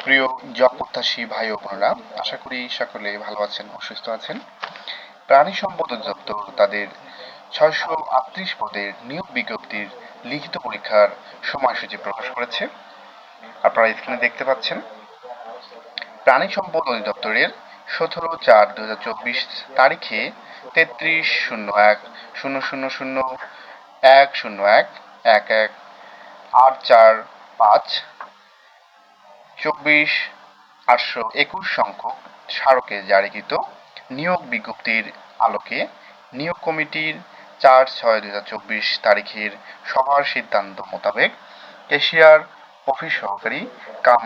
প্রিয় জব প্রত্যাশী ভাই ও বোনেরা, আশা করি সকলে ভালো আছেন ও সুস্থ আছেন। প্রাণী সম্পদ অধিদপ্তর তাদের 638 পদের নিয়োগ বিজ্ঞপ্তির লিখিত পরীক্ষার সময়সূচি প্রকাশ করেছে। আপনারা স্ক্রিনে দেখতে পাচ্ছেন। প্রাণী সম্পদ অধিদপ্তরের 17/4/2024 তারিখে 33/01/00/101/845 24,821 সংখ্যক স্মারকে জারিকৃত নিয়োগ বিজ্ঞপ্তির আলোকে নিয়োগ কমিটির 4/6/2024 তারিখের সভার সিদ্ধান্ত মোতাবেক ক্যাশিয়ার, অফিস সহকারী কাম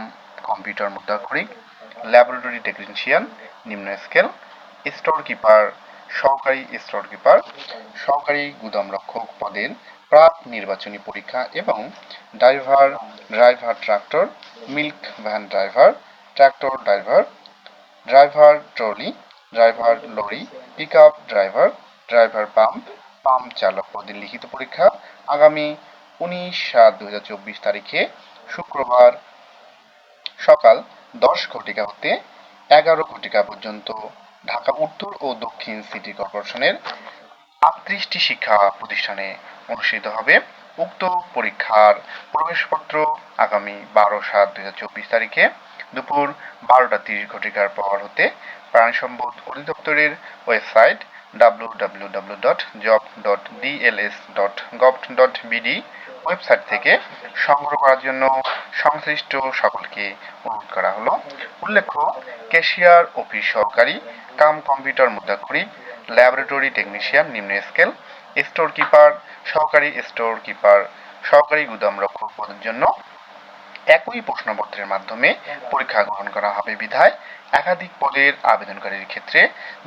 কম্পিউটার মুদ্রাক্ষরিক, ল্যাবরেটরি টেকনিশিয়ান নিম্ন স্কেল, স্টোর কিপার, সহকারী স্টোর কিপার, সহকারী গুদামরক্ষক পদের প্রাক নির্বাচনী পরীক্ষা এবং driver tractor, milk van driver, tractor driver, driver trolley, driver lorry, pickup driver, driver pump চালক পদের লিখিত পরীক্ষা আগামী 19/7/2024 তারিখে শুক্রবার সকাল 10 ঘটিকা হতে 11 ঘটিকা পর্যন্ত ঢাকা উত্তর ও দক্ষিণ সিটি কর্পোরেশনের 38টি শিক্ষা প্রতিষ্ঠানে অনুষ্ঠিত হবে। উক্ত পরীক্ষার প্রবেশপত্র আগামী 12/7/2024 তারিখে দুপুর 12:30 পর হতে প্রাণী সম্পদ অধিদপ্তরের ওয়েবসাইট www.job.dls.gov.bd ওয়েবসাইট থেকে সংগ্রহ করার জন্য সংশ্লিষ্ট সকলকে অনুরোধ করা হলো। উল্লেখ্য, ক্যাশিয়ার, অফিস সহকারী কাম কম্পিউটার মুদ্রাক্ষরিক, ল্যাবরেটরি টেকনিশিয়ান নিম্ন স্কেল, স্টোর কিপার, সহকারী স্টোর কিপার, সহকারী গুদামরক্ষক পদের জন্য একই প্রশ্নপত্রের মাধ্যমে পরীক্ষা গ্রহণ করা হবে বিধায় একাধিক পদের আবেদনকারীর ক্ষেত্রে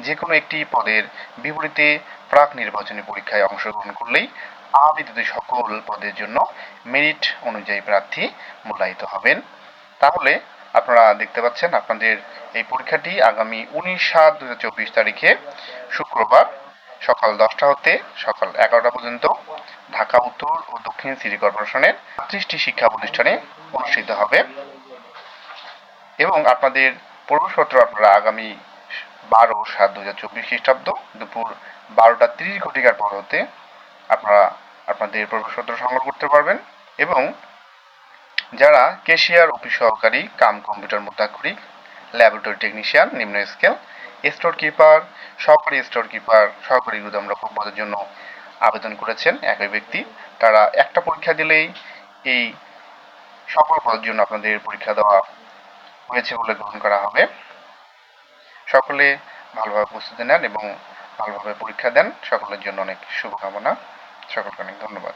যে কোনো একটি পদের বিপরীতে প্রাক নির্বাচনী পরীক্ষায় অংশগ্রহণ করলেই আবেদিত সকল পদের জন্য মেরিট অনুযায়ী প্রার্থী মূল্যায়িত হবেন। তাহলে আপনারা দেখতে পাচ্ছেন আপনাদের এই পরীক্ষাটি আগামী 19/7/2024 তারিখে শুক্রবার সকাল 10টা হতে সকাল 11টা পর্যন্ত ঢাকা উত্তর ও দক্ষিণ সিটি কর্পোরেশনের 38টি শিক্ষা প্রতিষ্ঠানে অনুষ্ঠিত হবে এবং আপনাদের প্রবেশপত্র আপনারা আগামী 12/7/2024 খ্রিস্টাব্দ দুপুর 12:30 পর হতে আপনারা আপনাদের প্রবেশপত্র সংগ্রহ করতে পারবেন এবং যারা ক্যাশিয়ার, অফিস সহকারী কাম কম্পিউটার মুদ্রাক্ষরিক, ল্যাবরেটরি টেকনিশিয়ান নিম্ন স্কেল, স্টোর কিপার, সহকারী স্টোর কিপার, সহকারী গুদামরক্ষক পদের জন্য আবেদন করেছেন একই ব্যক্তি, তারা একটা পরীক্ষা দিলেই এই সকল পদের জন্য আপনাদের পরীক্ষা দেওয়া হয়েছে বলে গ্রহণ করা হবে। সকলে ভালোভাবে প্রস্তুতি নেন এবং ভালোভাবে পরীক্ষা দেন। সকলের জন্য অনেক শুভকামনা। সকলকে অনেক ধন্যবাদ।